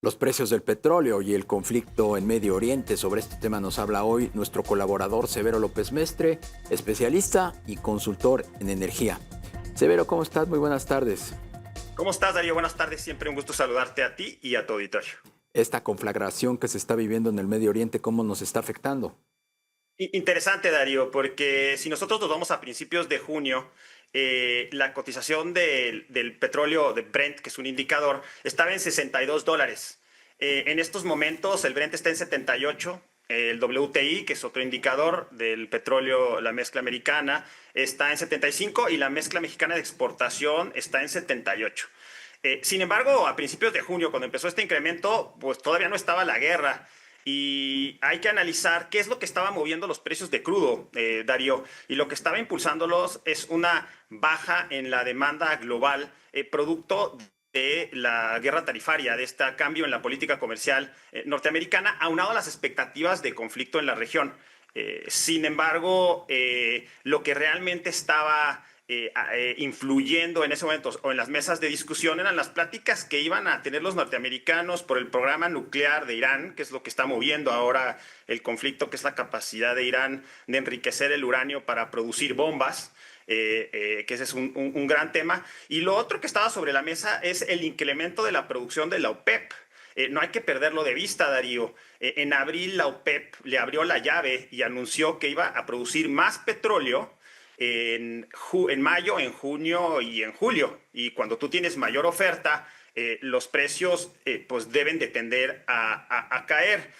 Los precios del petróleo y el conflicto en Medio Oriente. Sobre este tema nos habla hoy nuestro colaborador Severo López Mestre, especialista y consultor en energía. Severo, ¿cómo estás? Muy buenas tardes. ¿Cómo estás, Darío? Buenas tardes. Siempre un gusto saludarte a ti y a tu auditorio. Esta conflagración que se está viviendo en el Medio Oriente, ¿cómo nos está afectando? Interesante, Darío, porque si nosotros nos vamos a principios de junio, la cotización del petróleo de Brent, que es un indicador, estaba en $62. En estos momentos el Brent está en 78. El WTI, que es otro indicador del petróleo, la mezcla americana, está en 75 y la mezcla mexicana de exportación está en 78. Sin embargo, a principios de junio, cuando empezó este incremento, pues todavía no estaba la guerra. Y hay que analizar qué es lo que estaba moviendo los precios de crudo, Darío. Y lo que estaba impulsándolos es una baja en la demanda global, producto de la guerra tarifaria, de este cambio en la política comercial norteamericana, aunado a las expectativas de conflicto en la región. Sin embargo, lo que realmente estaba influyendo en ese momento o en las mesas de discusión eran las pláticas que iban a tener los norteamericanos por el programa nuclear de Irán, que es lo que está moviendo ahora el conflicto, que es la capacidad de Irán de enriquecer el uranio para producir bombas. Que ese es un gran tema. Y lo otro que estaba sobre la mesa es el incremento de la producción de la OPEP. No hay que perderlo de vista, Darío. En abril la OPEP le abrió la llave y anunció que iba a producir más petróleo en mayo, en junio y en julio. Y cuando tú tienes mayor oferta, los precios pues deben de tender a caer.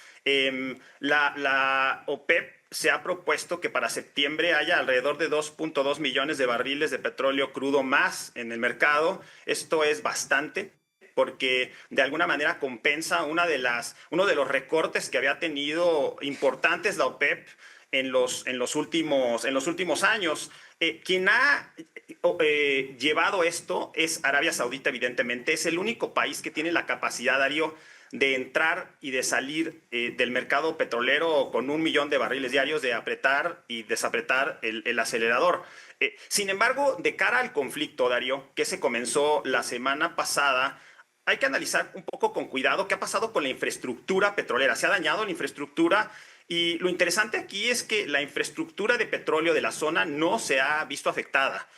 La OPEP se ha propuesto que para septiembre haya alrededor de 2.2 millones de barriles de petróleo crudo más en el mercado. Esto es bastante, porque de alguna manera compensa uno de los recortes que había tenido importantes la OPEP en los últimos años. Quien ha llevado esto es Arabia Saudita, evidentemente. Es el único país que tiene la capacidad, Darío, de entrar y de salir del mercado petrolero con 1 millón de barriles diarios, de apretar y desapretar el acelerador. Sin embargo, de cara al conflicto, Darío, que se comenzó la semana pasada, hay que analizar un poco con cuidado qué ha pasado con la infraestructura petrolera. ¿Se ha dañado la infraestructura? Y lo interesante aquí es que la infraestructura de petróleo de la zona no se ha visto afectada.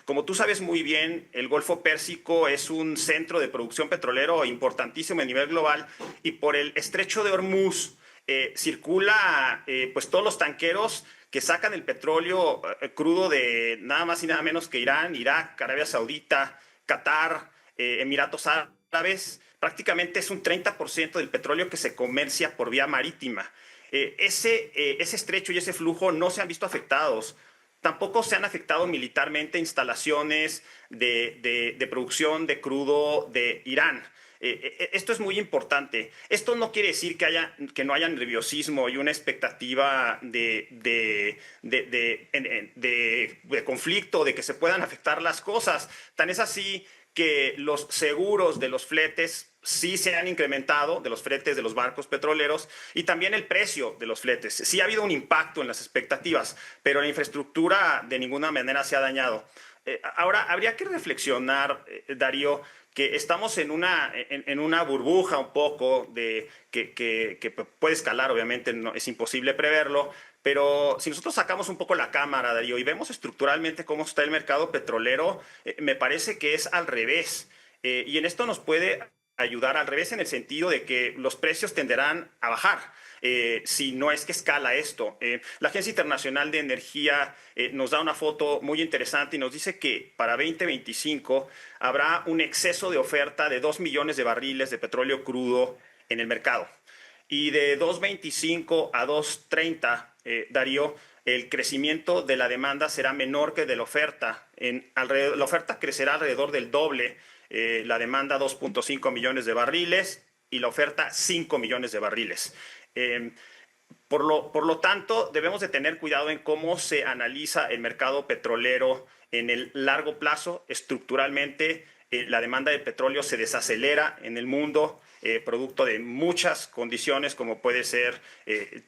Como tú sabes muy bien, el Golfo Pérsico es un centro de producción petrolero importantísimo a nivel global, y por el estrecho de Hormuz circula pues todos los tanqueros que sacan el petróleo crudo de nada más y nada menos que Irán, Irak, Arabia Saudita, Qatar, Emiratos Árabes. Prácticamente es un 30% del petróleo que se comercia por vía marítima. Ese estrecho y ese flujo no se han visto afectados. Tampoco se han afectado militarmente instalaciones de producción de crudo de Irán. Esto es muy importante. Esto no quiere decir que no haya nerviosismo y una expectativa de conflicto, de que se puedan afectar las cosas. Tan es así que los seguros de los fletes sí se han incrementado, de los fletes de los barcos petroleros, y también el precio de los fletes. Sí ha habido un impacto en las expectativas, pero la infraestructura de ninguna manera se ha dañado. Ahora, habría que reflexionar, Darío, que estamos en una burbuja un poco que puede escalar, obviamente no, es imposible preverlo, pero si nosotros sacamos un poco la cámara, Darío, y vemos estructuralmente cómo está el mercado petrolero, me parece que es al revés. Y en esto nos puede ayudar al revés, en el sentido de que los precios tenderán a bajar. Si no es que escala esto. La Agencia Internacional de Energía nos da una foto muy interesante y nos dice que para 2025 habrá un exceso de oferta de 2 millones de barriles de petróleo crudo en el mercado. Y de 2.25 a 2.30, Darío, el crecimiento de la demanda será menor que de la oferta. La oferta crecerá alrededor del doble, la demanda 2.5 millones de barriles y la oferta 5 millones de barriles. Por lo tanto, debemos de tener cuidado en cómo se analiza el mercado petrolero en el largo plazo. Estructuralmente, la demanda de petróleo se desacelera en el mundo, producto de muchas condiciones, como puede ser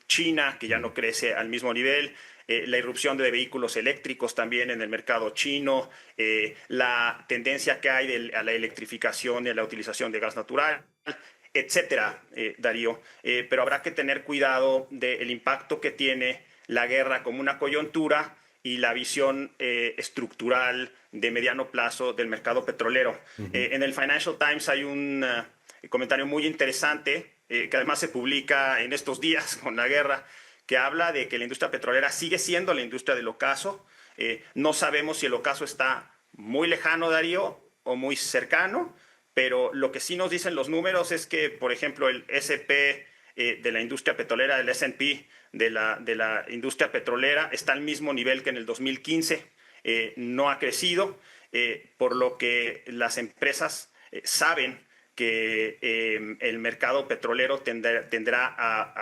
China, que ya no crece al mismo nivel, la irrupción de vehículos eléctricos también en el mercado chino, la tendencia que hay a la electrificación y a la utilización de gas natural. etcétera, Darío. Pero habrá que tener cuidado del impacto que tiene la guerra como una coyuntura y la visión estructural de mediano plazo del mercado petrolero. En el Financial Times hay un comentario muy interesante que además se publica en estos días con la guerra, que habla de que la industria petrolera sigue siendo la industria del ocaso. No sabemos si el ocaso está muy lejano, Darío, o muy cercano, pero lo que sí nos dicen los números es que, por ejemplo, el S&P de la industria petrolera, el S&P de la industria petrolera, está al mismo nivel que en el 2015, no ha crecido, por lo que las empresas saben que el mercado petrolero tendrá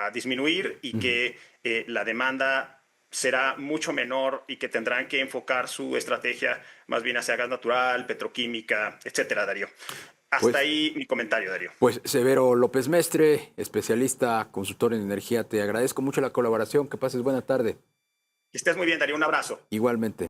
a disminuir y que la demanda será mucho menor y que tendrán que enfocar su estrategia más bien hacia gas natural, petroquímica, etcétera, Darío. Hasta ahí mi comentario, Darío. Pues Severo López Mestre, especialista, consultor en energía, te agradezco mucho la colaboración. Que pases buena tarde. Que estés muy bien, Darío. Un abrazo. Igualmente.